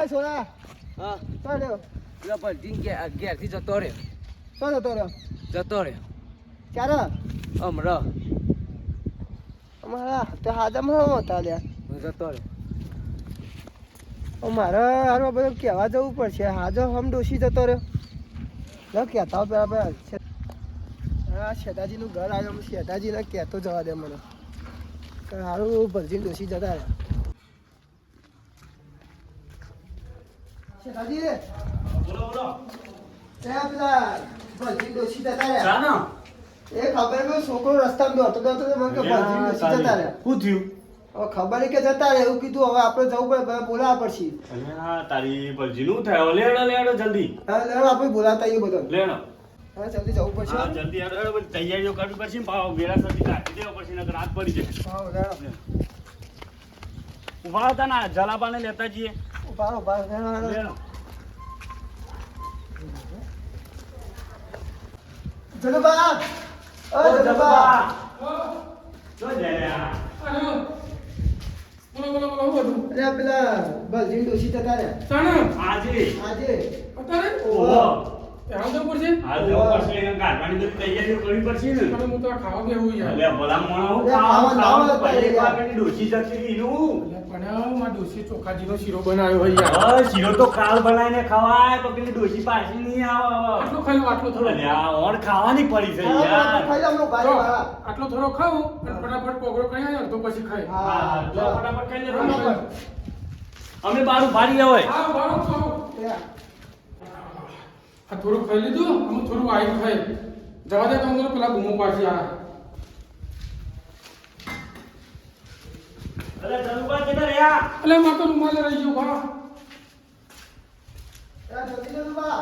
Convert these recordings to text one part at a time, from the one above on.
સોના હા તો રહ્યો પેલા પલટીને ઘેરથી જતો રહ્યો તો જતો રહ્યો ક્યારે હમણાં અમારા તો હાથમાં હતા લ્યા જતો રહ્યો મારે હારું બધું કહેવા જવું પડશે હાજો હમ ડોસી જતો રહ્યો ન કહેતા પેલા હા શેઠાજીનું ઘર આવ્યો હું શેઠાજીને કહેતો જવા દે મને સારું ભરજીને ડોસી જતા રહ્યા શેઠાજી બોલો ત્યાં પેલા ભરજીને ડોસી જતા રહ્યા એ ખબર નહીં છોકરો રસ્તામાં દોડતો દોડતો મને કે ભરજીને ડોસી જતા રહ્યા શું થયું હવે ખબર નહીં કે જતા રહ્યા એવું કીધું હવે આપણે જવું પડે બોલાવવા પડશે અલ્યા તારી ભરજીનું થયો લેડો જલ્દી હા લેવો આપણે બોલાવતા આવીએ બધો લેડો હા જલ્દી જવું પડશે હા જલ્દી હેડો બધી તૈયારીઓ કરવી પડશે પાવ વેરાસતી કાઢી દેવા પડશે નકર રાત પડી જશે હા લેવો ઉભા હતા ના જલાબાને લેતા જઈએ ઉભા લેડો જલુબા ઓ જલુબા જો જાય અરે પેલા ભરજીને ડોસી જતા રહ્યા આજે આજે ઓહો હાલ જવું પડશે એને કાઢવાની બધી તૈયારીઓ કરવી પડશે ને અલ્યા ભલા મોણા હું ખાવાનું પહેલી વાર પેલી ડોસી જતી રહી નું શીરો તો કાલ બનાવીને ખવાય તો પેલી ડોસી પાછી નહીં આવે અલ્યા ઓણ ખાવાની પડી છે યાર ખાઈ લો ભાઈ વાળા આટલો થોડો ખાવું અને ફટાફટ કોગળો કરી આવ્યો તો પછી ખાઈ હા જો ફટાફટ ખાઈ લે અમે બારું ભારી હોય આ થોડું ખાઈ લીધું અમુક થોડું આવી ખાઈ જવા દે તો પેલા ગુમો પાછી આ અલે જલુબા કેતા રહ્યા એટલે માં તો રૂમાલ રહી ગયો ભા જલ્દી જલુબા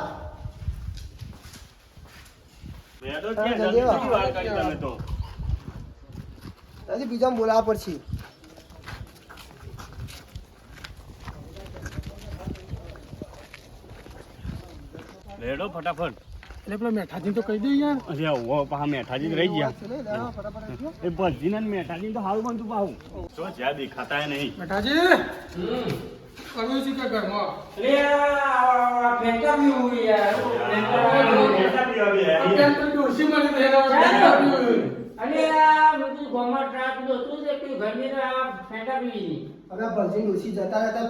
મેં તો ક્યાં જલ્દી કેટલી વાર કરી તમે તો હજી બીજામાં બોલાવવા પડશે લેડો ફટાફટ એટલે પેલા મેઠાજી તો કહી દે યાર અરે ઓ પા મેઠાજી રહી ગયા એ ભરજી ને મેઠાજી તો હાલ બનતું પાહું જો જ્યાં દેખાતા નહીં મેઠાજી કર્યું છે કે ઘરમાં અત્યારે તો ડોસી મળી રહે હવે ભરજી ડોસી જતા રહેતા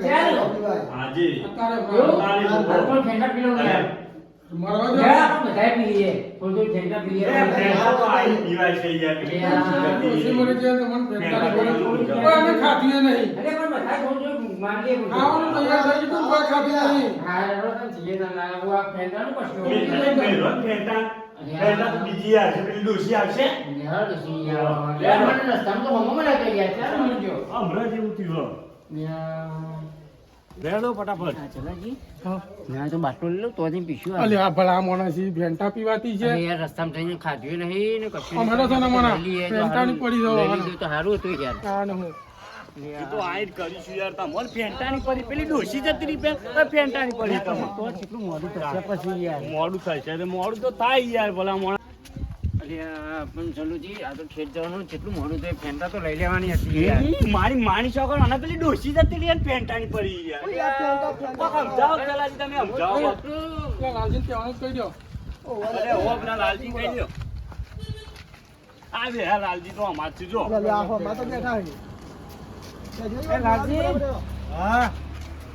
આજે મરવા દે ડોસી મળી જાય તો મને ફેંકા કોઈ અમે ખાધીએ નહીં ખાવાનું તૈયાર થઈ ગયું કોઈ ખાધી નહીં બીજી આવશે પેલી ડોસી આવશે હમણાં જેવું થયું લેડો ફટાફટ તો બાટલો લઈ લો તો પીશું અલે આ ભલા માણસી ભેંટા પીવાતી છે યાર રસ્તામાં થઈને ખાધું નહીં ને કશું અમારો તો ના મના ભેંટાની પડી જવા તો સારું હતું યાર આ ન હું એ તો આઈડ કરીશું યાર તમારે ફેંટાની પડી પેલી ડોસી જતી રહી ફેંટાની પડી તમે તો કેટલું મોડું થશે પછી યાર મોડું થાય છે મોડું તો થાય યાર ભલા મોણા પણ ચલુજી આ તો ખેત જવાનું કેટલું મોડું થયું ફેંટા તો લઈ લેવાની હતી યાર મારી માની છોકરો અને પેલી ડોસી જતી રહી ફેંટાની પડી યાર સમજાવો પેલાજી તમે સમજાવો લાલજી કહેવાનું કહી દો અરે ઓ પેલા લાલજી કહી દો આ બે હા લાલજી તો અમારથી જો હા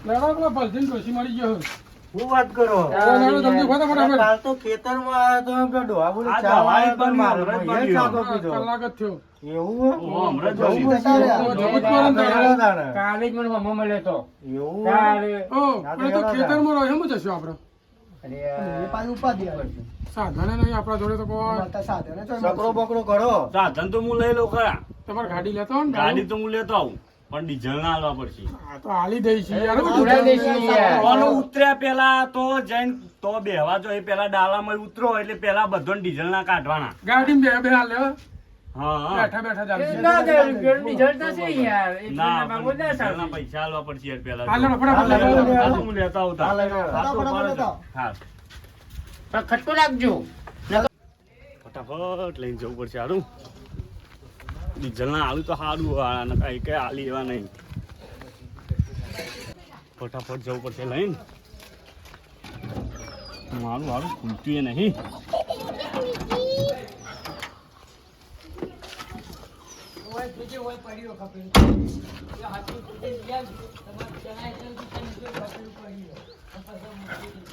લેવા પેલા ભલજીને ડોસી મળી ગયો હું વાત કરો ફટાફટ તો ખેતરમાં તો ડોહા બોલે આ દવાઈ પણ મારો કલાક જ થયો એવું હમણાં જવું જવું જતા રહ્યા. કાલે જ મને મમ્મા મળ્યો તો એવું કાલે ઓ પણ તો ખેતરમાં રહ્યો એમ જશું આપણે એ પાછી ઉપાધિ આવે સાધને નહીં આપણા જોડે તો કોઈ માતા સાધને તો સકરો બકરો કરો સાધન તો હું લઈ લઉં ખરા તમારે ગાડી લેતો હોય ને ગાડી તો હું લેતો આવું પણ ડીઝલ ના આલવા પડશે આ તો હાલી દઈ છે યાર ઉડાઈ દઈશું યાર. ઓનો ઉતર્યા પેલા તો જઈને તો બેહવા જો એ પેલા ડાલામાં ઉતરો એટલે પેલા બધો ડીઝલ ના કાઢવાના ગાડીમાં બે હાલ લેવા હા હા બેઠા બેઠા ચાલશે કેટલા હજાર રૂપિયાનું ડીઝલ થશે યાર ના એટલા ભાગો ના ડીઝલના ચાલશે. પૈસા આલવા પડશે યાર પેલા હાલ લેવા, ફટાફટ હા, લેવા. હા, તો હું લેતા આવતા હા, લેવા. હા, તો ફટાફટ ઉપાડો લેતા. હા પણ ખટકો લાગજો ફટાફટ લઈને જવું પડશે હારું ડીઝલ ના આલુ તો સારું કઈ કઈ આલી એવા નહીં ફટાફટ જવું પડશે લઈને મારું હારું ખૂલતું એ નહીં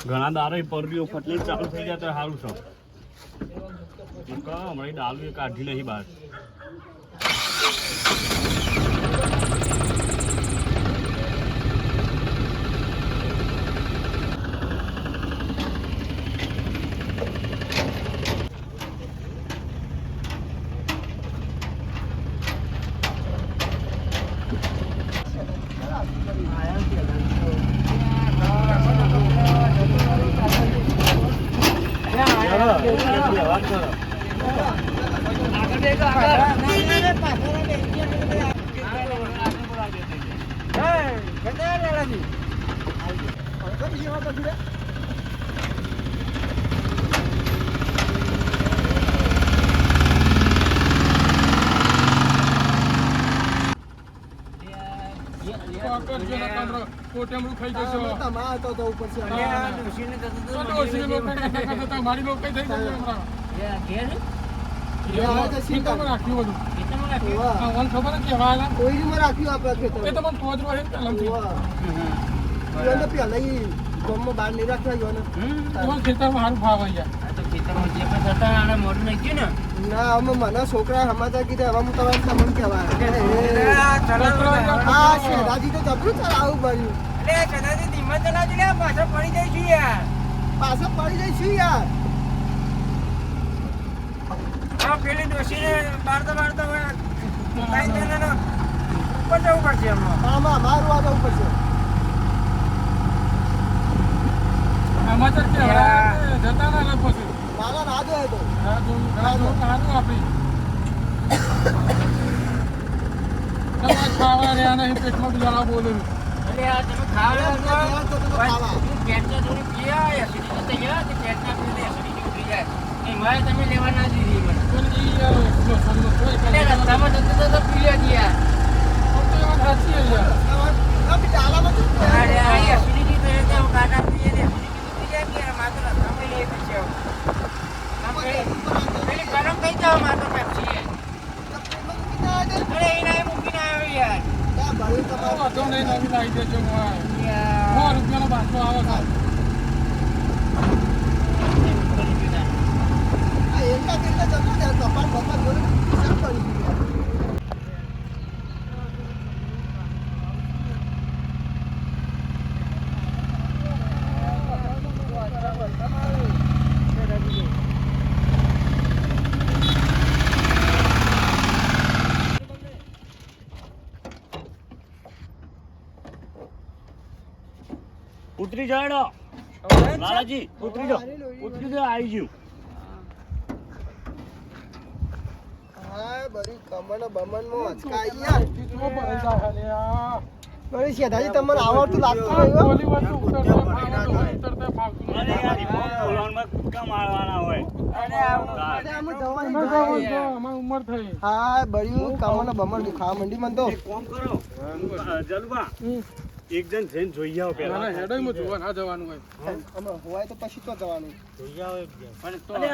ઘણા દારો પરરીઓ ફટલી ચાલુ થઈ જાય તો સારું છે હમણાં ડાલુ કાઢી નહીં બહાર કોટેમડું ખાઈ જશો તમારે તો જવું પડશે મારી લોકો કઈ થઈ જશે હમણાં રાખ્યું બધું ખબર જ કેવા કોઈમાં રાખ્યું આપણે એ તો મને પહોંચવો છે પહેલાંથી પેલા ગામમાં બહાર નહીં રાખ્યા તમારા ખેતરમાં સારું ભાવ અહીંયા ના અમે મને છોકરા સમાચાર કીધા હવે હું તમારે તમને કહેવાય હા શેઠાજી તો જબરું ચલાવવું પડ્યું પાછળ પડી જઈશું યાર પેલી ડોશીને બારતો ઉપર જવું પડશે આમાં મારું આ જવું પડશે સમાચાર કેવા જતા ના લોકો છે મારા રાજો હતો સારું આપી તમારે ખાવા રહ્યા નહીં પેટમાં બિચારા બોલે તમે ખાવા પેટના થોડી પીયા એસિડિટી થઈ ગયા તે પેટના પીને એસિડિટી ઉઠી જાય મારે તમે લેવા ના દીધી મને રસ્તામાં જતો તો પી લે ગયા સાચી એસિડિટી થઈ જાય કાટા પીએ ને એસિડિટી ઉઠી જાય કે માત્ર રસ્તામાં લઈ પીશે પેલી ગરમ થઈ જાવ માત્ર પેપ્સી અરે એના મૂકીને આવ્યો યાર વધુ નહીં નવી લાવી દેજો ₹100 બાટલો આવે છે ઉતરી જાડો લાલાજી ઉતરી જાઓ આવી ગયું હા બરી કમન બમન માં અચકાઈ યાર બરી શેઠાજી તમને આવડતું લાગતું અરે યાર બોલવામાં કુટકા મારવાના હોય ઉંમર થઈ હા બરી કમન બમન દુખાવા મંડી મન તો કોમ કરો જલવા એક જણ જઈને જોઈ આવો પેલા હેડોમાં જોવા ના જવાનું હોય અમે હોય તો પછી તો જવાનું જોઈ આવો પણ તો અરે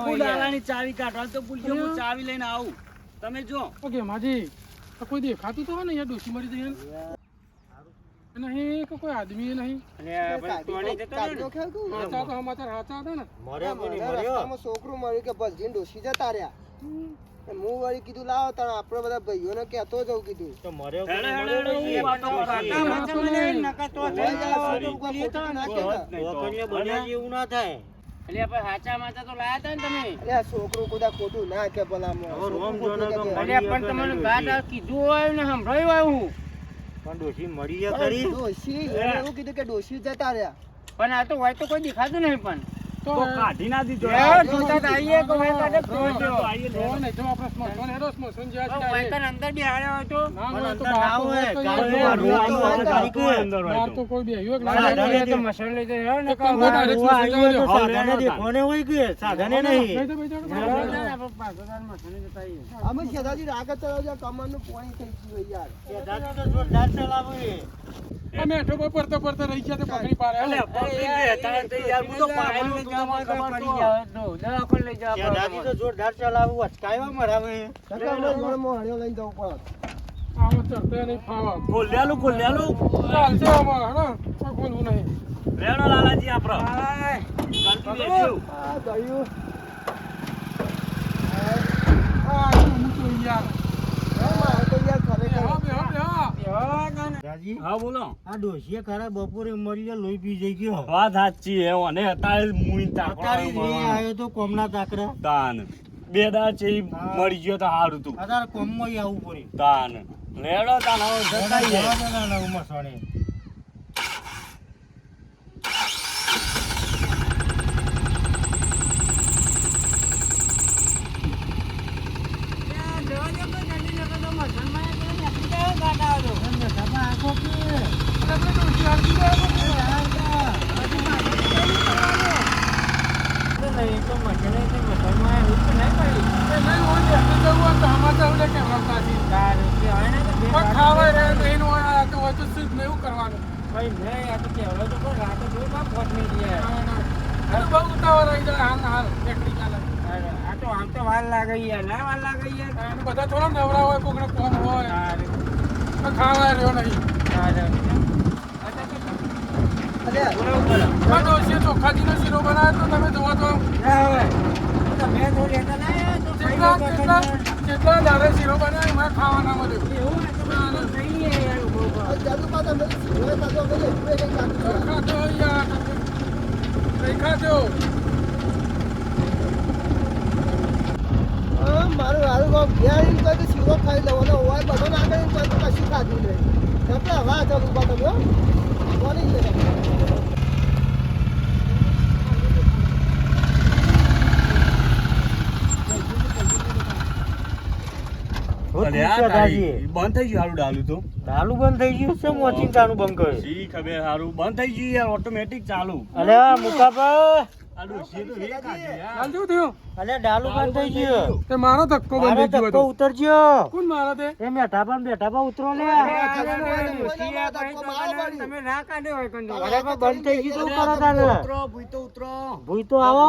ફૂલાલાની ચાવી કાઢવા તો ભૂલજો હું ચાવી લઈને આવું તમે જો ઓકે માજી તો કોઈ દેખાતું તો હોય ને યાર ડોસી મરી જઈએ નહીં કે કોઈ આદમી નહીં સાચા તો સમાચાર સાચા હતા ને રસ્તામાં છોકરું મળ્યું કે બસ જીન ડોસી જતા રહ્યા હું વળી કીધું લાવો તાણ આપણે બધા ભાઈઓને કહેતો જવું કીધું છોકરું કુદા ખોટું ના કે ભલા કીધું હોય ને સંભળાયું હોય ડોસી એવું કીધું કે ડોસી જતા રહ્યા પણ આ તો હોય તો કોઈ દેખાતું નહીં પણ તો કાઢી ના દીધો યાર, જોતા તો આઈએ કે ભાઈ કાઢે તો આઈએ લે. તો નહીં, જો આપણે સ્મશાન હેડો, સ્મશાન જ્યાં છે ભાઈ ત્યાં તને અંદર બેહાડ્યો હોય તો ના હોય તો અંદર બહાર ના તો હોય, હોય, ગાડી તો રોવાનું હોય તો ગાડી કોઈ અંદર હોય બહાર તો. તો કોઈ બેહ્યું જ ના સાધન હોય. નથી. મસાલો લઈ જાય ને એક કામ કર, direct રોવા સ્મશાન આવ્યું હોય તો જવા દે. સાધને દેખોને હોય કે સાધને નહીં. બેઠો, બેઠો, બેઠો. અમે શેઠાજી રાગ ચલાવજો કમરનું પાણી થઈ ગયું યાર શેઠાજી તો જોરદાર ચલાવે. આ મેઠો પર પડતો રહી ગયા તો પકડી પાડે અલે, હો. પકડી લે, તારે તો યાર હું તો પાડેલું તું તમને ખબર તો. દવાખાને લઈ જાવ શેઠાજી તો જોરદાર ચલાવે, અચકાયવા મરાવે. કાકા અમે જોડમાં હળિયો લઈને જવું પડે આમાં ચડતે નહીં ફાવા. ખોલ્યાલું ચાલશે આમાં, હેડો. કોઈ ખોલવું નહીં. રેડો લાલાજી આપડે ગલતી બેસ્યું. આ ગયું આ આટલું ઊંચું યાર. મારે તો યાર ખરેખર બેહો, બેહો, બેહો. શેઠાજી, હા બોલો. આ ડોશીએ ખરા બપોરે મરી લોહી પી જઈ ગયો. વાત સાચી હે અને અત્યારે મુણી અત્યારે તાકડો રે આવ્યો તો કોમના તાકરા. તાન બે દાડા છે ઈ મરી ગયો તો હારું તું અત્યારે કોમમાં ય આવવું પડે. તાન રેડો તાન હવે જતા આઈએ. જવા દે ના મસાણે. આપણે તો હોશિયાર છીએ. એ નહીં હોય ને, એટલે જવું હોય તો આમાં તો આપણે કેમ રમતા છીએ? કોઈ ખાવાય રહે તો એનું હોય, આ તો હોય તો સિર્ફ ને એવું કરવાનું. આ તો બહુ ઉતાવળ રહી જાય, હાલ ને હાલ, એકલી ચાલે. અને બધા થોડા નવરા હોય, કોકને કોમ હોય. તો ખાવાય રહ્યો નહીં. અરે આ ડોશીએ ચોખાજીનો શીરો બનાવ્યો તો તમે જોવો તો કેટલા દાડે શીરો બનાવ્યો, એમાં ખાવાના મળ્યું. જાદુપા તમે સિવાય પાછો અમે એકલું એક કાઢું ખાધો યાર, નહીં ખાધો. મારું હારું કામ ઘેર એમ કહે કે શીરો ખાઈ લઉં અને હોય બધો ના કરે એમ કહે તો કશું ખાધું નહીં આપણે હવા જાદુપા તમે હો બોલી જ નહીં. અલે આ તારી બંધ થઈ ગયું હારું ડાલું તો. ચાલુ બંધ થઈ ગયું છે, મોચિંતાનું બંધ કર્યું. શી ખબર હારું બંધ થઈ ગયું યાર ઓટોમેટિક ચાલુ. અલે મુકાબા, આ ડોશીએ તો રે કાઢી યાર. હાલ જેવું થયું? અલે ડાલુ બંધ થઈ ગયું. તે મારો ધક્કો બંધ મારો થઈ ગયો ધક્કો હતો. ઉતરજો. કોણ મારો તે? એ બેઠા ઉતરો લે. તમે ના કાઢ્યો હોય કંદો. અરે પણ બંધ થઈ ગયું તો કરો તાને. ઉતરો ભૂઈ તો ઉતરો. ભૂઈ તો આવો.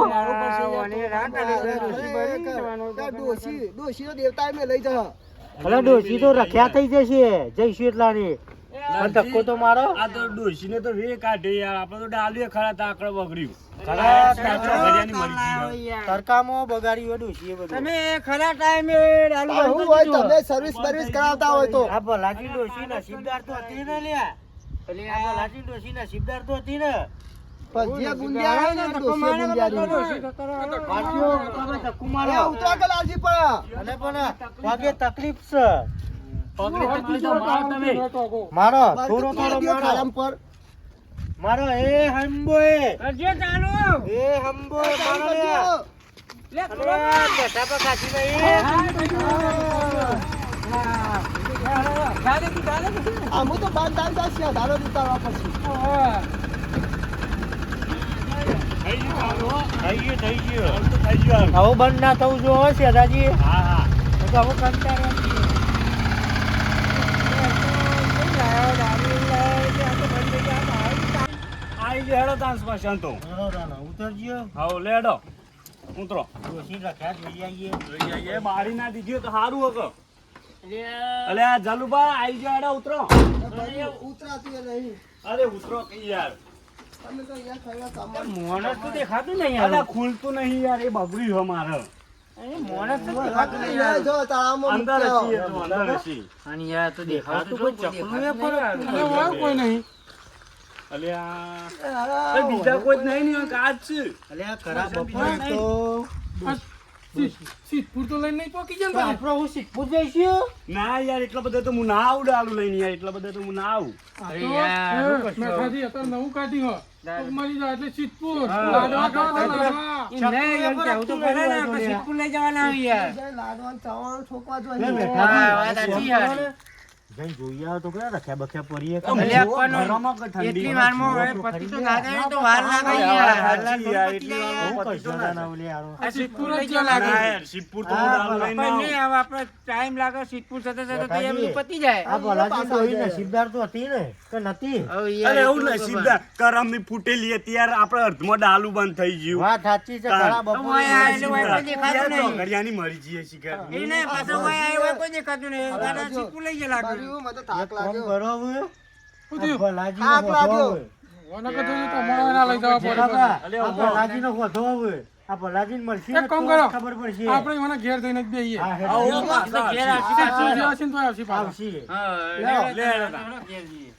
ડોશીનો દેવતા એમને લઈ જા અલે ડોશી તો રખ્યા થઈ જશે, જઈશું એટલાની. પણ ધક્કો તો મારો. આ તો ડોશીને તો રે કાઢે યાર આપણે તો ડાલ્યું ખરા તાકડો બગડ્યું. ખરા ભર્યાની મરજી છે. તડકામાં બગાડ્યું ડોશીએ બધું. તમે ખરા ટાઈમે ડાલુ આવું હોય તમે સર્વિસ બર્વિસ કરાવતા હોય તો આ ભલાજી ડોશી નસીબદાર તો હતી ને લ્યા. આ ભલાજી ડોશી નસીબદાર તો હતી ને. પણ જે ગુંડિયા હોય ને ડોશીએ ગુંડિયારી. વાંચ્યો, તમે ધક્કો મારો. એ ઉતરા કે લાલજી પણ અને પણ વાગે તકલીફ છે. પગની તકલીફ તો મારો તમે. મારો થોડો થોડો દિયો મારો. ખારામ પર મારો એ હંબોય. કરજો ચાલુ. એ હંબોય મારો લ્યા. લે અરે બેઠા પર કાચી નહીં. આમું તો બાંધ આવી જશે ધારો ઉતારવા પછી થઈ ગયું ચાલુ હો. થઈ ગયું. ચાલુ તો થઈ ગયું હારું. આવું બંધ ના થવું જોઈએ શેઠાજી. હા હા તો આવું કંટાળ્યા છીએ. આવી ગયો હેડો તાન સ્મશાન તો. ઉતરજો. હાઉ લેડો ઉતરો. ડોશી રખ્યા જોઈ આવીએ. જોઈ આઈએ બારી ના દીધી હોય તો સારું હકો. અલે આ જલુબા આવી ગયો હેડો ઉતરો. ઉતરાતું એ નહીં અરે ઉતરો કઈ યાર. તમે તો અહીંયા ખાવા સામાન મોણસ તો દેખાતું નહીં અલે યાર. ખુલતું નહીં યાર એ બગડ્યું છે મારે. મોણસ તો દેખાતું નહીં યાર. જો તારામાં અંદર હસી એ તો અંદર હસી. અને યાર તો દેખાતું કોઈ ચકલું એ પર અરે વાહ, કોઈ નહીં. અલે આ બીજા કોઈ જ નહીં ને કાચ છે. અલે આ ખરા બપોરે તો સિદ્ધપુર તો લઈને નહીં પોકી જાય તો ને આપણો હું સિદ્ધપુર જઈશું ના યાર એટલા બધા તો હું ના આવું ડાલું લઈને યાર એટલા બધા તો હું ના આવું અરે યાર, શું કરશો? મેઠાથી અત્યારે નવું કાઢી હો દાદા. કોક મરી જાય એટલે સિદ્ધપુર હા. લાડવા ખાવા તો લાડવા. ઈ નહીં, એમ કહેવું તો પડે ને, આપણે સિદ્ધપુર લઈ જવાના હોય યાર. લાડવાનું ચાવવાનું ઠોકવા લે જોઈએ બેઠા. હા, વાત સાચી યાર. જઈને જોઈ આવો તો કયા રખ્યા બખ્યા પડીએ તો ભલે જો આપવાનો ગરમમાં કે ઠંડી એટલી વારમાં હવે પતિ તો ના જાય ને તો વાર લાગે યાર. સાચી યાર, એટલી યાર. વારમાં હું કશું ના ઓલે હારો. આ સિદ્ધપુર લઈ જવા લાગે. ના યાર સિદ્ધપુર તો હું હા, ડાલું લઈને પણ આવું. નહીં, હવે આપણે ટાઈમ લાગે સિદ્ધપુર જતા જતા તો એ બધું પતી જાય. આ ભલાજી ડોહી નસીબદાર તો હતી ને કે નથી હવે યાર, અરે એવું એટલું નસીબદાર કરમની ફૂટેલી હતી યાર આપણે અર્ધમાં ડાલું બંધ થઈ ગયું વાત સાચી છે ઘણા બપોરે ઓય આ એટલે ઓય કોઈ દેખાતું યાર, નહીં. ચોઘડિયાની મરી જઈએ શિકાર એ નહીં, પાછો ઓય આ ઓય કોઈ દેખાતું નહીં. દાદા સિદ્ધપુર લઈ જવા લાગે. મને તો થાક કોમ લાગ્યો કરો હવે. શું આ થયું? ભલાજીનો થાક વધો લાગ્યો. હવે. ઓના કીધું તો તમારે ના લઈ જવા પડે કાકા, પછી. આ ભલાજીનો વધો હવે. આ ભલાજીને મળશે ને એક કામ તો કરો. ખબર પડશે. આપણે એના ઘેર જઈને જ બેહીએ હા, હેડ. આવો એ તો પાછા ઘેર આવશે. આવશે. સિદ્ધપુર જે હશે ને તોય આવશે પાછા. આવશે. હા, લે, લે, લે, લે, ઘેર જઈએ.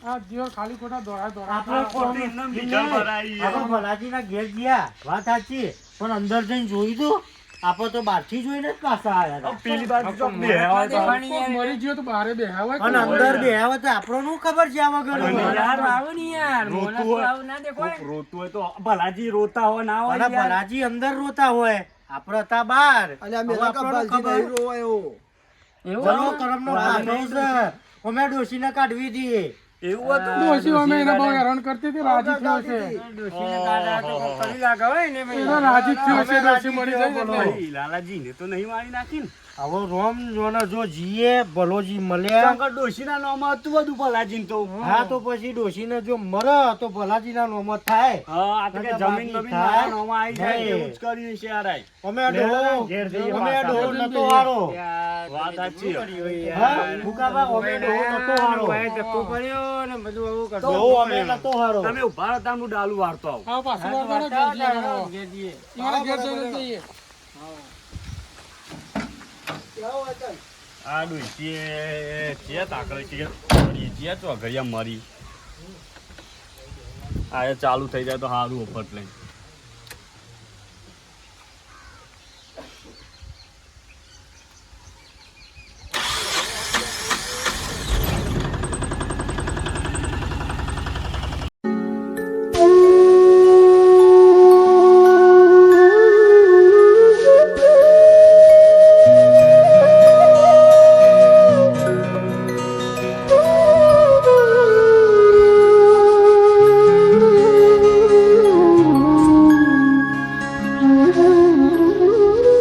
આ જીવન ખાલી ખોટા દોડાય આપણે દોડાય કોમ- એમને બીજા ભરાઈ યાર. આપણે ભલાજીના ઘેર ગયા વાત સાચી પણ અંદર જઈને જોઈ દો આપણે તો બહારથી જોઈને જ પાછા આવ્યા હતા. પેલી બાજુ તો બેહવા તો દેખાણી કોક યાર. મરી ગયો તો બહારે બેહાવાય અને કોક. અંદર બે આવે તો આપણને શું ખબર છે આવા ઘરે અને મોણસ યાર, તો આવે ને યાર. રોતું મોણસ તો હોય. આવું ના દેખાય. કોક રોતું હોય તો ભલાજી રોતા હોય ના હોય અને યાર. ભલાજી અંદર રોતા હોય આપણે હતા બહાર અને આ હવે મેલા આપણને કપાલજી ખબર. નહીં રોવાય એવો. ચલો કરમનો ભાગ નહીં છે. અમે ડોશીને કાઢવી દઈએ એવું હતું ડોશી અમે એને બહુ હેરાન કરતી હતી રાજી થયો છે ડોશીને દાદા તો કોક કરી લાગે હોય ને ભાઈ. એનો રાજી થયો છે ડોશી મરી જાય ને એટલે. ભાઈ, લાલાજીને તો નહીં મારી નાખી ને હવે રોમ જોને જો જીએ ભલોજી મળ્યા શંકર ડોશીના નામમાં હતું બધું ભલાજીને તો હા તો પછી ડોશીને જો મરે તો ભલાજીના નોમ જ થાય હા આ તો કે જમીન બમીન મારા નામમાં આવી જાય નહીં. એવું જ કર્યું છે યાર આ. અમે લે, ડોહો ઘેર જઈએ અમે પાછા. ડોહો નતો હારો યાર, વાત સાચી. ધક્કો પડ્યો યાર. હા ભૂકાબા અમે ડોહો નતો હારો ભાઈ ધક્કો પડ્યો ને બધું આવું કરતો. ડોહો અમે નતો હારો તમે ઉભા રહો તાર હું ડાલું વાળતો આવું હા પાછું વાળો ઘેર જઈએ હવે. ઘેર જઈએ. એના ઘેર જઈને જ જઈએ કેવો વચન? આ ડોશીએ જે તાકડે છે મરી જે ચોઘડિયા મરી આ એ ચાલુ થઈ જાય તો સારું ઓફર લઈને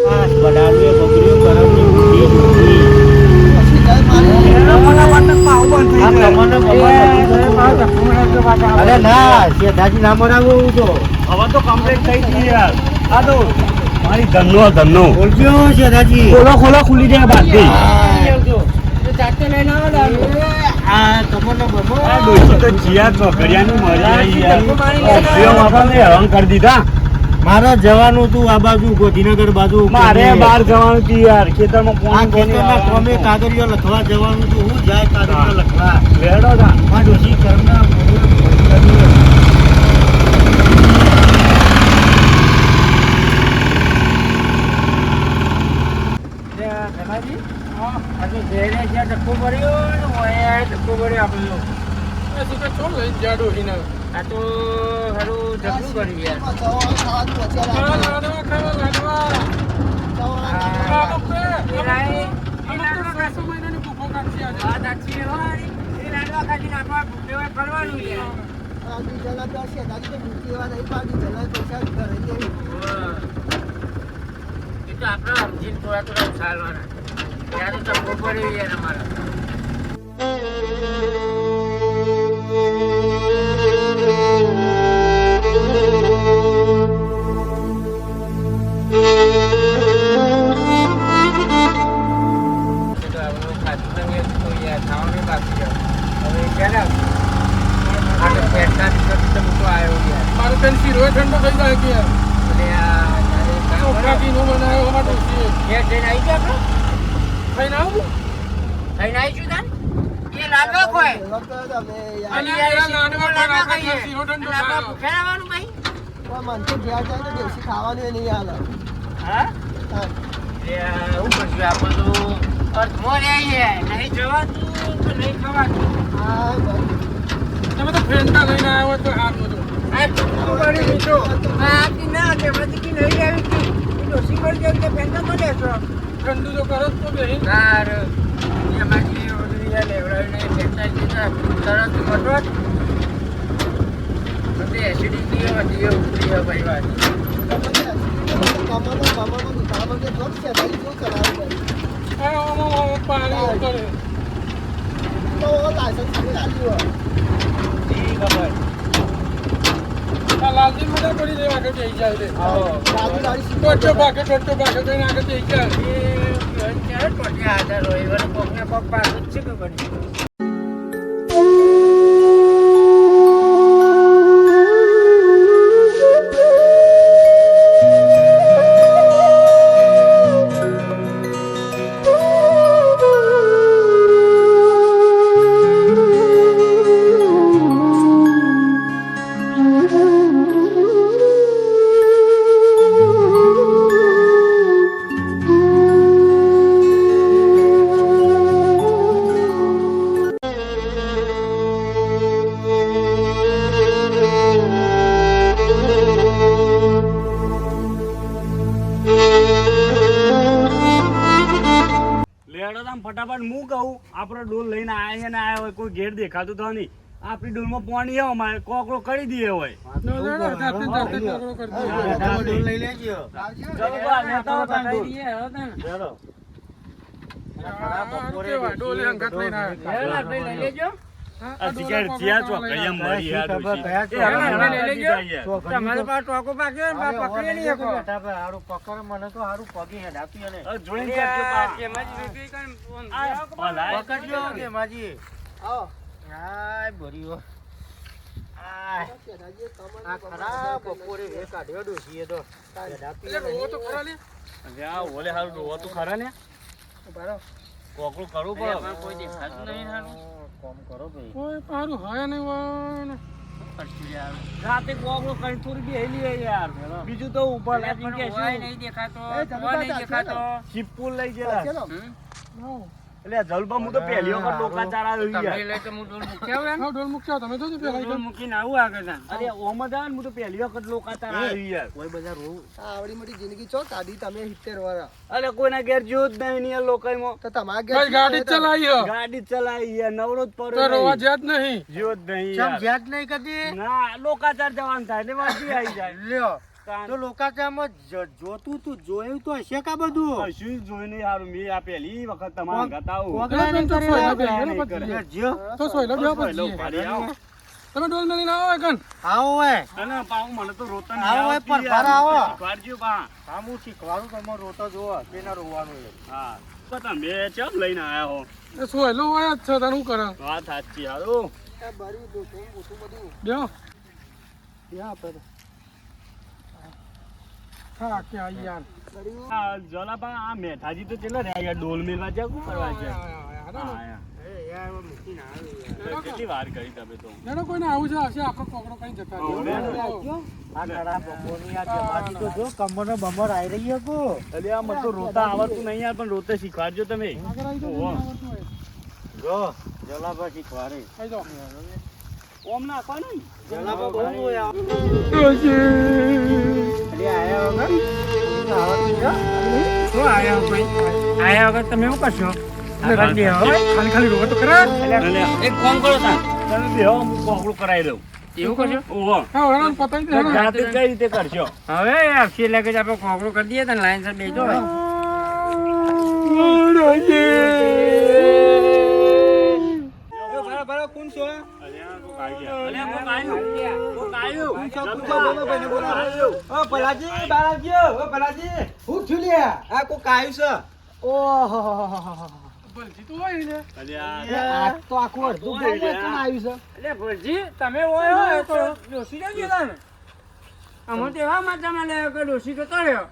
આ બડાલીએ બકરીઓ કરમની બુદ્ધિ બુદ્ધિ. પછી જય મારી. આ તમને અરે ના શેઠાજી ના મરાવો એવું તો હવે તો કમ્પ્લીટ થઈ ગઈ યાર આ તો મારી ધનનો બોલજો શેઠાજી ખોલો ખુલી જાય બાકી જાતે લઈને આવો દારૂ. આ તમને બમો આ ડોશી તો જીયા ચોઘડિયાની મરી યાર ઓફિયો આપણને હેરાન કરી દીધા મારે જવાનું તું આ બાજુ ગોધીનગર બાજુ મારે બહાર જવાનું હતું યાર ખેતરમાં આ કોણ ખેતરના કોમે કાગળિયો લખવા જવાનું તું હું જાય કાગળિયો લખવા લેડો તા આ ડોશી ઘરના ધનાજી, આજે ઘેરે જ્યાં ધક્કો પડ્યો ને ઓય ધક્કો પડ્યો આપણો. એ સીધા ચોલ લઈને જા ડોહીને. આ તો હારું ઝઘડું કર્યું યાર. ચાવવાનું ખાવાનું વચ્ચે ખાવા લાગે. લાડવા, ખાવા લાડવા. ચાવવાનું આ વખતે એ લાઈ- આ વખતે સાસુ મહિનાની ભૂખો કાઢશે આજે. આ સાચી હોય. એ લાડવા કાઢીને આપણા ભૂખે હોય ફરવાનું યાર. આ બીજાના તો શેઠાજી તો મૂકી એવા નહીં પાડી. જણા પૈસા ઘરે જઈ. એ તો આપણે સમજીને થોડા થોડા ઉછાલવાના. ત્યાં તો ધક્કો પડ્યો યાર અમારા. તો હવે ખાધું નહીં હતું તો યાર ખાવાનું બાકી છે. હવે ક્યારે આવશે? આ તો પેટના દિવસથી તો મૂકો આવ્યો યાર. મારે પેન શીરો ઠંડો થઈ જાય કે યાર. એટલે આ તારે કામ કરો. ચોખાથી નો બનાવ્યો અમારો ડોશી. ઘેર જઈને આવી જાઓ આપણે. ખાઈને આવું? થઈને આવીશું તાન? એ લાડવા ખોય. એવા કર્યો તો અમે યાર. અને યાર, યાર લાડવા લાડવા ખાઈએ. ખાઈએ. શીરો ઠંડો અને આપણે ખાયો. ભૂખ્યા રહેવાનું ભાઈ? પણ મન તો ઘેર જાય તો દેશી ખાવાનું ય નહીં હાલે. હા? હા. શું કરશું આપણે તો અર્થમાં રહીએ. નહીં જવાતું તો નહીં ખવાતું. હા, બસ. તમે તો ફ્રેન્ડના લઈને આવ્યા હોય તો સારું હતું. આ ચૂકવું કરી દીધું. આ કી ના કે બધી કી નહીં આવી હતી. એ ડોસી મળી જાય કે પેન્ટા તો લેશો. ઠંડુ તો કરો જ તો બેહી. કાર એમાંથી ઓલી લેવડાવીને પેન્ટા દીધા તરત મટો જ. બધી એસિડિટી વધી ઉતરી ભાઈ વાત. કમાનો દુકાનમાં કે જોબ છે ભાઈ શું કરાવું ભાઈ આમાં પાણી ઉતરે. તો લાયસન્સ કરી આલ્યું આ લાલજી મને પડી જાય આગળ જઈ જાય રે. ગાડી ગાડી ટોટો ભાગે કઈને આગળ જઈ જાય. એ ક્યારે પહોંચ્યા હતા રોઈવર કોકને કોક પાછું જ છે કે બની. ફટાફટ હું કહું આપણે ડોલ લઈને આયા છે ને આયા હોય કોઈ ઘેર દેખાતું તો નહીં આપણી ડોલમાં પાણી આવે અમારે કોકરો કરી દઈએ હોય લઈ લેજો. ચલો બા, લેતા આવો તાન ડોલ. ચાલો. ડોલે અંગત લઈને આવ્યા. આ શિકાર જ્યાં ચોકડીએ મળી યાર ડોશી. એ હવે લઈ લેજો. યાર. તમારે પાસે ટોકો પાક્યો ને પકડી નહીં શકો. હારું પકડ મને તો હારું પગે હેડાપી અને જોઈને કરજો બા. એમાંથી વેગળી કરીને આ ભલાય. પકડજો કે માજી. આવો હાય બરીઓ. આય શેઠાજી આ ખરા બપોરે વે કાઢ્યો ડોશીએ તો હેડાપી એટલે રોવો તો ખરા લે. જા ઓલે હારું રોવા તું ખરા ને બરો કોકરું કરવું પડે એમાં કોઈ દેખાતું નહીં હારું. કોમ કરો ભાઈ. કોઈ પારું હોય નહીં હોય ને. કરશું યાર. રાતે કોકરું કરી થોડી બેહેલી હોય યાર બીજું તો ઉપર એટલે લાગી પણ કે હોય શું નહીં દેખાતો, એ જમીન હોય નહીં પાસે દેખાતો. ચીપકુલ લઈ ગયેલા ચલો હમ? આવો. એટલે જલબા હું તો પહેલી વખત ડોકા ચારા રહી તમે યાર લઈ તો હું ડોલ મૂકી આવું એમ? આવો ઢોલ મૂક્યો તમે જોજો પેલા ડોલ મૂકીને આવું આગળ તાન. અરે ઓમ જ આવે ને હું તો પહેલી વખત ડોકા ચારા રહી યાર કોઈ બધા રો આ આવડી મોટી જિંદગી ચો કાઢી તમે 70 વર્ષ અરે કોઈના ઘેર જોયું જ નહીં ને લોકોમાં તો તમારા ભાઈ ગાડી જ ચલાવી હો. ગાડી જ ચલાવી યાર નવરો જ તો પડ્યો રોવા નહીં. જ્યાં જ નહીં. જ્યો જ નહીં ચમ યાર જ્યાં જ નહીં કદી. ના લોકાચાર જવાનું થાય એટલે વાંચી આવી જાય લ્યો તાન. તો લોકાચામાં જોતું તું જોયું તો હશે કા બધું. કશું જ જોયું નહીં હારું મેં આ પહેલી વખત તમારા ઘાત આવું કોકરા પેલા ને તો કરે સોયલા આપણે બેહે ને નહીં પછી. કરે. જ્યો. તો સોયલો બેહો પહેલો પછી. ઉપાડી આવો. તમે ડોલ મેલીને આવો એકન. આવો હોય. અને પાછું મને તો રોતા નહીં આવો હોય આવડતી પણ યાર. ફરા આવો. શીખવાડજો પા. હા હું શીખવાડું તમે રોતો જોવો કેના રોવાનું છે. હા તો તમે ચમ લઈને આયા હો એ સોયલો હોય જ છે તારું શું કરે. વાત સાચી હારું આ બરી દોસ્તો મોટું બધું બેહો. ત્યાં આપણે હા કે આ યાર. બરી આ જલાબા આ મેઠાજી તો કેટલા રહ્યા યાર ડોલ મેલવા જાય શું કરવા છે આયા. આયા. કેટલી વાર કરી તમે તો એનો કોઈને આવું છે હશે આખો કોકડો કઈ જતા હા, રહે. આ ખરા બપોરની આ જમાની તો જો કમરનો બમર આવી રહી છે કો. અરે આ મને તો રોતા આવડતું નહીં યાર પણ રોતે શીખવાડજો તમે આગળ આવી જાઓ, ઓહો. આવડતું હોય. જો જલાબા શીખવાડે. આવી જાઓ. ઓમ નાખવાનું જલાબા બહુ હોય. અરે આયા વગર? શું આયા ભાઈ? આયા વગર તમે શું કરશો? આગળ બેહો. ખાલી ખાલી રોવા તો ખરા. એક કામ કરો તાન. તમે બેહો હું કોકડું કરાવી દઉં એવું કરશો? ઓહો હા વરાળ પતાઈ દે હેડો. જાતે કઈ રીતે કરશો હવે આપશે એટલે કે આપણે કોકડું કરી દઈએ તને લાઈન સર બેજો હવે. ભલજી તો હોય ને. આ તો આખું અડધું ગામ વેચીને આવ્યું છે એટલે ભુરજી, તમે હોય હોય તો ડોશી જજો તમે. અમે તો એવા માથામાં લે કે ડોશી જતો રહ્યો.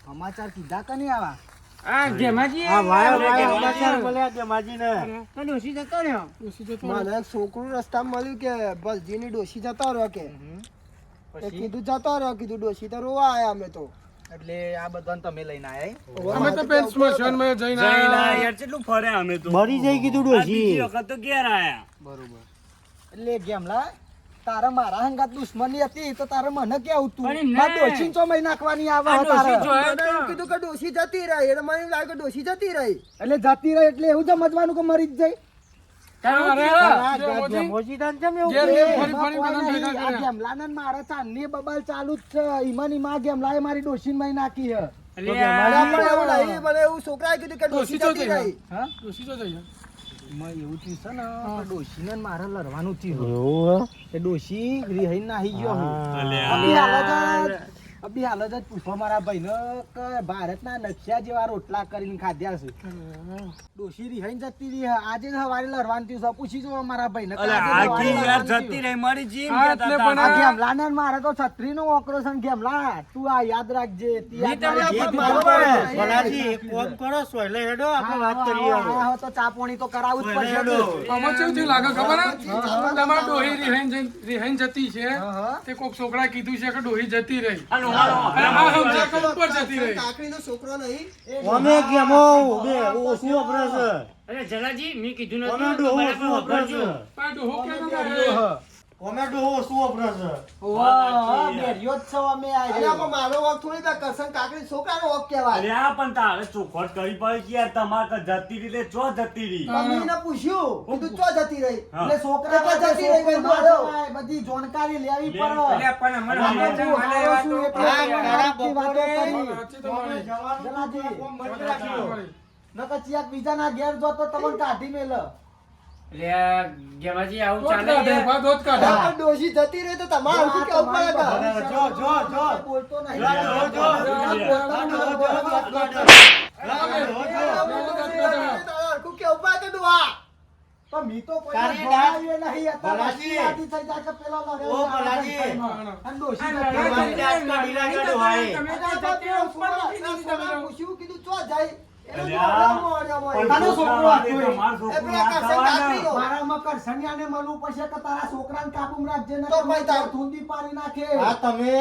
સમાચાર કીધા કે નહીં આવા આ જેમાજી આ વાયો આવ્યો. વાયો સમાચાર મળ્યા જમાજીને. તો ડોશી જતો રહ્યો. ડોશી જતો મને એક છોકરું રસ્તામાં મળ્યું કે બલજીની ડોશી જતો રહ્યો કે એ કીધું જતો રહ્યો કીધું ડોશી તો રોવા આયા અમે તો એટલે આ બધાને તમે લઈને આયા અમે તો પેન સ્મશાનમાં જઈને આયા. યાર કેટલું ફરે અમે તો મરી જઈ કીધું ડોશી. બીજી વખત તો ઘેર આયા. બરોબર એટલે ગેમલા તારે મારા હંગાત દુશ્મની હતી તો તારે મને કેવું તું પણ ના. માર ડોશીને ચો મહિના નાખવાની આવે આ તારે ડોશી જોયો મને એમ કીધું કે ડોશી જતી રહી એટલે મને એમ લાગે કે ડોશી જતી રહી. એટલે જતી રહે એટલે એવું સમજવાનું કે મરી જ જાય તારું અરે, કેવું? જે મોજી, મોજી તાન કેમ એવું ઘેર કરે? ઘેર ફરી ફરી કોઈ બધા નહીં. ભેગા આ કર્યા. ગેમલાને ને મારા ચાંદની બબાલ ચાલુ જ છે ઈમાની માં ગેમલાએ મારી ડોશીને મહી નાખી હે અલ્યા, મને પણ એવું નહીં, મને એવું છોકરાએ કીધું કે ડોશી ડોશી જતી જતી રહી. હા ડોશી તો જઈએ. એમાં એવું થયું છે ને કે ડોશીને ને મારે લડવાનું થયું એવું હે? તે ડોશી રિહાઈને નાહી ગયો હું હા. અભી હાલ જ પૂછો મારા ભાઈને કે ભારતના નકશા જેવા રોટલા કરીને ખાધ્યા છે ડોશી રિહાઈને જતી રહી હે. આજે જ હવારે લડવાનું થયું છે પૂછી જો મારા ભાઈને કે અલે આજે આખી હવારે યાર લડવાનું જતી થયું. રહી મારી જીમ હા, કહેતા એટલે હતા. પણ આ ગેમલાને ને મારે તો છત્રીનું ઓપરેશન ગેમલા તું આ યાદ રાખજે તી યાદ તમે રાખજે. જે તું મારો કરે, ભાઈ. ભલાજી, એક કોમ કરો, સોયલે હેડો, આપણે વાત કરીએ હવે. આયા હો તો ચા પાણી તો કરાવવું જ સોયલે પડશે હેડો. આમાં કેવું થયું લાગે ખબર હે? તમારા ડોહી રિહાઈને જતી છે હા. તે કોક છોકરા કીધું છે કે ડોહી જતી રહી હાલો, હાલો. અને આ સમજ્યા કે ઉપર જતી રહી કાકડીનો છોકરો નહીં. અમે કેમો બે ઓછું વપરાશ છે. અરે જલાજી મેં કીધું નતું અમે તો ડોહો બરાબર ઓછું વપરાશ છે. વાપરજો. પણ ડોહો કેમ બેરીઓ કરે? હ. અમે ડોહો ઓછું વપરાશ છે. ઓહો, બેરીઓ જ છો અમે આ અરે પણ મારો વાંક થોડી ના કરશન, કાકડી છોકરાનો વાંક કહેવાય. અરે આ પણ તારે ચોખવટ કરવી પડે કે યાર તમારે તો જતી રહી એટલે ચો જતી રહી. મમ્મીને પૂછ્યું કીધું ચો જતી રહી. હા. એટલે છોકરા એટલે માટે જતી રહી છોકરો ગઈ મારો. ના જવાય, બધી જાણકારી લેવી લે. પડે અલ્યા, પણ અમને અમે સમજાવવા હું માટે હારો વાત છું તો એટલે કરી તમે યાર. આટલી વાતો કરી. સાચી તમારી. જલાજી, મત રાખજો. નકર ચિયાક બીજાના ઘેર જો તો તમને કાઢી મેલ. અલ્યા, ગેમાજી આવું દોત ચાલે કાઢે, યાર. બા દોત કાઢે. પણ ડોશી જતી રહી તો તમારે શું કેવું પડે કાં? જો, જો, જો. બોલતો નહીં. જો, તારે હરખું કેવું પડે કે ડોહા? પણ મી તો કોઈ તારી ભણાવ્યું નહીં હતા. ભલાજી. પછી યાદી થઈ જાય કે પેલો લડ્યો ઓ છે, ભલાજી. અને ડોશી આ જતી લડાઈ રહી. કરી કાઢી નાખ્યા ડોહાએ. તમે તો અરે જતી રહો, ઉપર નથી દીધી તમે છોકરાએ તો. પૂછ્યું કીધું ચો જાય. એને અલ્યા, મોઢામાં પણ તારો છોકરો છોકરા હતો એ. તમારો એ છોકરો પેલા ના કરશન થવાના. કાકડીનો. મારામાં કરસનિયાને મળવું પડશે કે તારા છોકરાને કાબૂમાં રાખજે ને તો ભાઈ તાર- ધૂંધી પાડી નાખે. આ તમે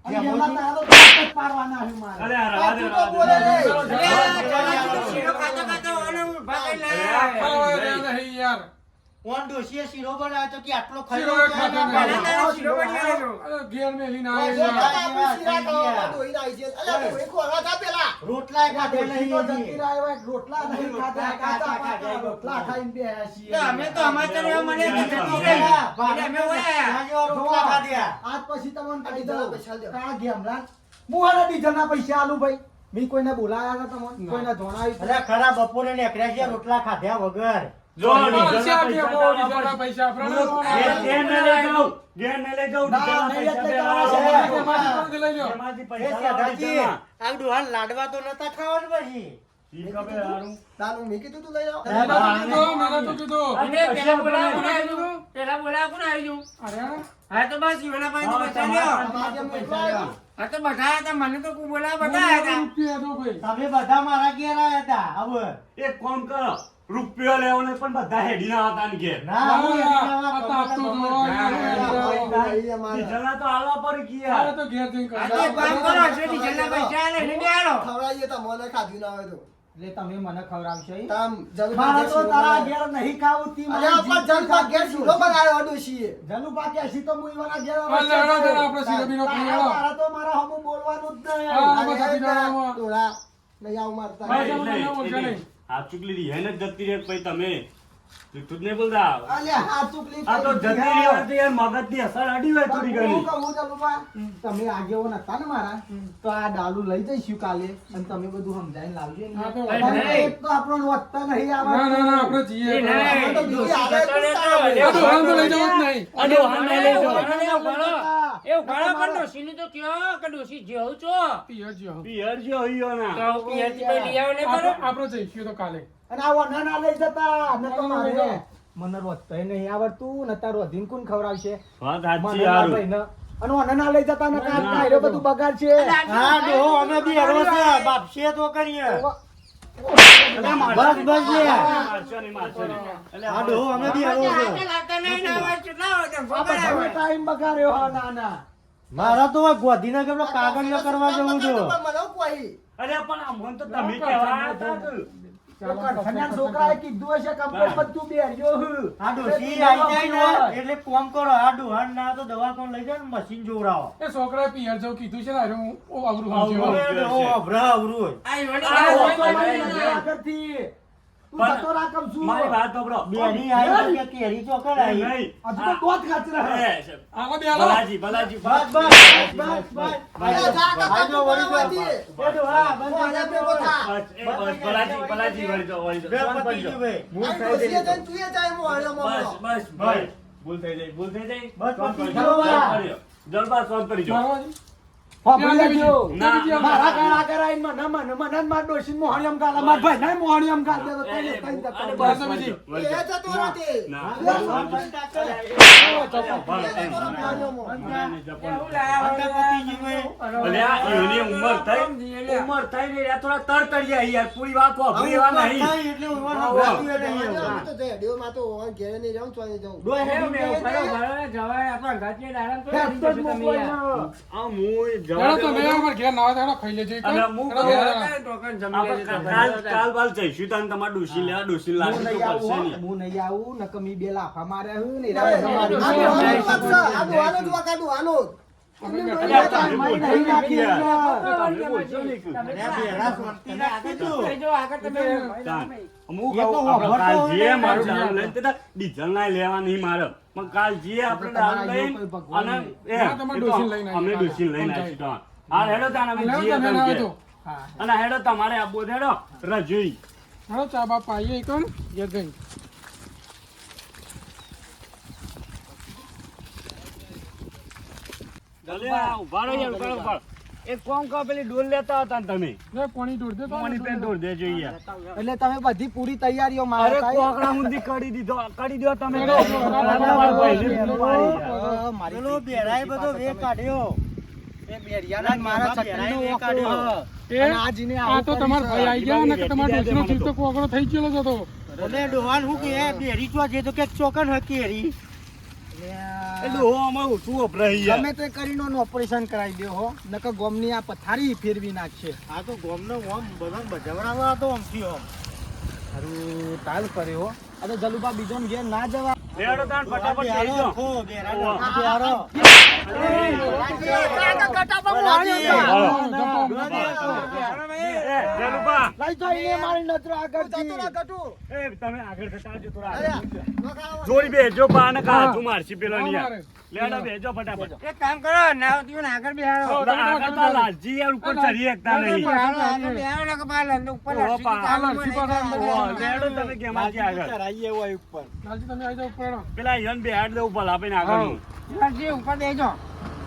અને એમાં તારો દાંત જ પાડવાના છે મારે. અરે આ રવા દે, તું તો રવા દે. બોલે રે. અલ્યા, જલાજી તો શીરો ખાતા ખાતા ઓને ઊભા કરી લાયા. ખાવા દે નહીં યાર. કોણ ડોશીએ શીરો બનાવ્યો તો કે આટલો શીરો ખાઈ ખાતો લો. નહીં. તારે શીરો બની આવેલો. અરે ઘેર મેલીને આ આવે જો યાર. તારા આપણે શીરા ખાવામાં ડોહીને આવી છે. અલ્યા, ડોહી ખોરવા થા પેલા. રોટલા ખાધે ડોશી તો નહીં જતી રહ્યા હોય, રોટલા નહીં ખાધા, કાચા પાકા રોટલા ખાઈને બેહ્યા છીએ. તો અમે તો અમારે તો મને તો જતી રહી. એટલે અમે વયા. આ જેવા રોટલા ખાધ્યા. આજ પછી તમને કહી ડીઝલના દઉં પૈસા લ્યો. કે આ ગેમલા હું હારા ડીઝલના પૈસા આલું ભાઈ. મેં કોઈને બોલાયા હતા તમને, કોઈને જણાવ્યું અરે ખરા બપોરે નીકળ્યા છે રોટલા ખાધ્યા વગર. જો પૈસા ડીઝલના આપી પૈસા આપો, પૈસા ડીઝલના પૈસા ઘેર ને લઈ જાઉં. ઘેર ને લઈ જાઉં. ડીઝલના પૈસા બે લાવો. ના, નહીં એટલે આપણા. લઈ લો. એમાંથી એ પૈસા દાદાજી, લાવો આ ડોહાને લાડવા તો નતા ખાવાનું પછી. ઈ ખબર હારું. તારું મેં કીધું તું લઈ આવ. મેં તો કીધું. અને પેલા બોલાવા કોણ આવ્યું? પેલા બોલાવા કોણ આવ્યું? અરે હા તો બસ ઈવોના પાસે તો બચા લ્યો. અમારે જેમ એટલા આવ્યા. હા તો બધા હતા, મને તો કોઈ બોલાવા બધા હતા. રૂપિયા દો ભાઈ. તમે બધા મારા ઘેર આયા હતા હવે. એક કામ કરો રૂપિયો લેવાનો પણ બધા હેડી ના હતા ને ઘેર. ના હું હા, એની આ તો આપતું તમે તો તમારા નહીં અમારે. ડીઝલના તો આલવા પડે કે યાર. અરે તો ઘેર જઈને હા કરી તો એક કામ કરો, જે ડીઝલના પૈસા આલે એને બેહાડો. ખવડાવીએ તો મને ખાધું ના હોય તો. એટલે તમે મને ખવડાવશો ઈ? તામ મારે તો તારા જલપા ઘેર નહીં ખાવું તી મને અલ્યા, પણ જીભ જલપા ઘેર ખાતી શીરો બનાવ્યો ડોશીએ. જલુપા કે હસી તો હું ઈવાના ઘેર હા, અવશ્ય લેવડો જાઉં. આપણે શીરો-બીરો ખાઈ લેવડો. તારા તો મારા હમું બોલવાનું જ નહીં. હા. અરે, બધા પીડાવામાં. ડોળા, નહીં આવું મારતા. ભાઈ, પૈસા બધા એટલે- ઓળખે એટલે નહીં. આ ચૂકલી હેને જ જતી રહે પછી તમે તું જ નહીં બોલતા. અલ્યા, આ ચૂકલી આ તો કરી જતી દીધી. રહી હોય તો યાર મગજની અસર અડી હોય થોડી હું ઘણી. કહું જલુપા, તમે આગેવાન હતા ને મારા, તો આ ડાલુ લઈ જઈશું કાલે અને તમે બધું સમજાવીને લાવજો ને. હા, તો કારણ કે નહીં. એક તો આપણને વધતા નહીં ના આવડતું. ના ના આપણે જઈએ. એ નહીં. આ તો બીજી હાલે જતો રહેતો. તો આ તો હાલ તો લઈ જવું જ નહીં. આ ડોહાને લઈ જાઓ. એવું ઘણો પણ ડોશીનું તો કયો કે ડોશી જેવું છો. પિયર જ્યો. પિયર જે હોય ના. તો પિયરથી કોઈ લઈ આવો ને કરો. આપણે જઈશું તો કાલે. અને આ વના ના લઈ જતા ન તો મારે મને રોજતોય નહીં આવડતું ને તાર રોધીને કોણ ખવડાવશે વાત મને સાચી ના હારું. ભાઈને. અને વના ના લઈ જતા ને કાંઈ કાંઈ બધું બગાડ છે. હા ડોહો અમે બી હરો છે બાપસીએ તો કરીએ. બસ બસ લે. મારશો નહીં, મારશો નહીં. એટલે આ ડોહો અમે બી હરો છે. લાગતા નહીં ના હોય, કેટલા હોય તો આ બધાનો બગાડ્યા હોય. ટાઈમ બગાડ્યો હા ના ના મારા તો ગોધીનગર પેલો કાગળિયો કરવા જવું છું. મને કોઈ અરે પણ આ મન તો તમે કહેવા હતા કે. કરછણના છોકરાએ કીધું હશે કમ્પ્લેટ બધું બેહ્યો હું. આ ડોશી આઈ જાય ને એટલે કોમ કરો, આ ડોહાન ના તો દવાખાને લઈ જાઓ ને મશીન જોવડાવો. એ છોકરાએ પિયર જવું કીધું છે ને હારે હું અવરું આવરું સમજ્યો. હોય ને, ઓ અભરા આવરું હોય. આ વળી આ આ હોય તો હોય મારી તો વાત. આગળથી તું પણ જતો રાખ આમ શું? મારી વાત સાંભળો. બેની આઈ તો કે કેરી ચોકડ આઈ. નહીં. હજુ તો દોત ખાચરા હે. એ, આવો બે હાલો. બલાજી બલાજી બસ બસ બસ ભાઈ બસ. જા કાકા ભાઈ જો વળી જાઓ. વાંચી. એ ડોહા, બંધ હું કરી આને ભેગો થા. બસ, એ બસ, બલાજી બલાજી વળી જાઓ, વળી બે જાઓ. પતી ગયું ભાઈ. ભૂલ આ થઈ ડોશીએ જાય જઈને તું એ જાય હું હાલો બસ મમ્મો. બસ ભાઈ ભૂલ થઈ જાય ભૂલ થઈ જાય બસ, સોલ્વ પતી કરી ગયો. દો. સોલ્વ કરી દો. જલબા સોલ્વ કરી દો. મારવાજી. હોભળી લેજો. ના, મારા ગાળા કરાઈને મને માર ડોશીને મોહણીયમ ગાળા, માર ભાઈને મોહણીયમ ગાળ દે તો તઈને તઈને જતો અરે રહે. બસ, બસ, વળી જાઓ, વળી એ જાઓ. જતો નથી. ના, ના, ના, ના, ભલે આ એની ઉંમર થઈ ને આ થોડા તરતરિયા યાર પૂરી વાત વાપરી એવા નહીં. થાય એટલે ઉંમરનો વાતું એ નહીં હવે. હું તો જઈ ડેવમાં તો ઘેરે નહીં જાઉં ચોઈ જાઉં. ડોહા હેડી એવું જાય કરો, છે. ભલે જવાય આપણા ઘાટીએ દાડા તો હેડ તો જ મોકલો એને. આ મુય હેડો તો જવા મેં દે. અમારે ઘેર નાવા દાડા ખાઈ લેજો એક. અને હું હેડો, કહું, હેડો. ટોકન જમી લેજો. આપણે કાલ બાલ જઈશું તાન તમારે ડોશી લેવા ડોશી હું લાગી નહીં તો આવું પડશે હો. નહીં. હું નહીં આવું નકર મી બે લાફા માર્યા હું ને આ એરા ડોહાનો મારી જ વાંક છે. આ ડોહાનો જ વાંક, આ ડોહાનો જ. અમે એમને બેઠા ડોહી હતા. હતા. મારી નહીં નાખી યાર. અંદર. તમે બોલશો નહીં કે. તમે અરે બેરા શાંતિ રાખી તું. થઈ જાઓ, આગળ તમે તાન. હું એ તો કહું, આપણે વાપરતો કાલ હોય જઈએ ને મારું યાર. દારૂ લઈને તે તાર ડીઝલ ના લેવા નહીં મારે પણ કાલ જઈએ આપણે દારૂ તમારા લઈને જેવો કોઈ ભગવાન અને નહીં. એ, ના, તમારે એ તો ડોશીને લઈને અમે આવીએ. ડોશીને લઈને આવીશું તાન. હા હેડો તાન અમે લેવો જઈએ તમે તાન ના ઘેર. તો. હા. અને હેડો તમારે આપવો છે, હેડો રજોઈ. હેડો ચા બાપ આવીએ એક ઘેર જઈને. ભલે આ ઉભા રહો યાર, ઉભા રહો, ઉભા રહો. એક કોમ કહો, પેલી ડોલ લેતા હતા ને તમે લે, પાણી ઢોળ દે તો. પાણી પેન ઢોળ દેજો યાર. એટલે તમે બધી પૂરી તૈયારીઓ અરે મારા થાય. કોકડા ઊંધી કરી દીધો કરી દો તમે હેડો, હેડો, તમારા ભાઈને ફોન મારી યાર. મારી પેલો બેરાએ બધો વેગ કાઢ્યો. એ બેરિયાના મારા છત્રીનો બેરાએ ઓખો કાઢ્યો. હ. એ, અને આ જીને આ આવું તો કર્યું તમારા છે. ભાઈ આવી ગયા ને કે તમારા ડોશીનો ચીવતો કોકડો થઈ ગયેલો જ હતો. એટલે ડોહાન હું કહે, બેરી ચો છે તો કે ચોકન હે કેરી. એટલે હો અમાર ઓછું વપરાય યાર. ગમે તે કરીને ઓપરેશન કરાવી દો હો નકર ગોમની આ પથારી ફેરવી નાખશે. આ તો ગોમનો ઓમ બધાને બજાવડાવવા હતો ઓમથી ઓમ. હારું તાલ કર્યો હો. આ તો જલુભા બીજો ઘેર ના જવા. હેડો તાણ ફટાફટ થઈ જાઓ. ખો, બેરા ઓવા. નાખી બેહારો. એ, જલુભા. લઈ જાઓ એને મારી નજરો આગળથી. એ, તમે આગળ જતા આવજો થોડા અરે, આગળ. નોખા જોડી બેજો પા અને હા. કાચું મારશી પેલો ની યાર. મારે. લેડો બેજો ફટાફટ. એક કામ કરો, નાવતીઓને આગળ બેહાડો. આગળ તો લાલજી યાર ઉપર ચડી શકતા નહીં. બેહાડો, આગળ બેહાડો ને કે બહાર અંદર ઉપર ઓહો, લસ્સી પા. ચાલુ લસ્સી મને પાછળ ચાલુ. ઓહો, લેડો તમે કેમ આજી આગળ. ચરાઈએ હોય ઉપર. લાલજી તમે આવી જાઓ ઉપર હેડો. પેલા યન બેહાડ દેવું ભલા આપીને આગળનું. લસ્સી ઉપર દેજો.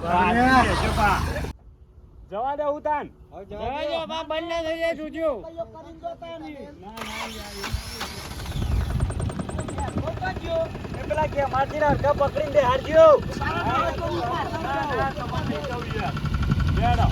લાલજી બેજો પા. જવા દે ઉતાન. જવા બા બંને થઈ જાય છૂટ્યું. એ પેલા કે મારજી ના હરખા પકડીને બેહાડજો. લેડો.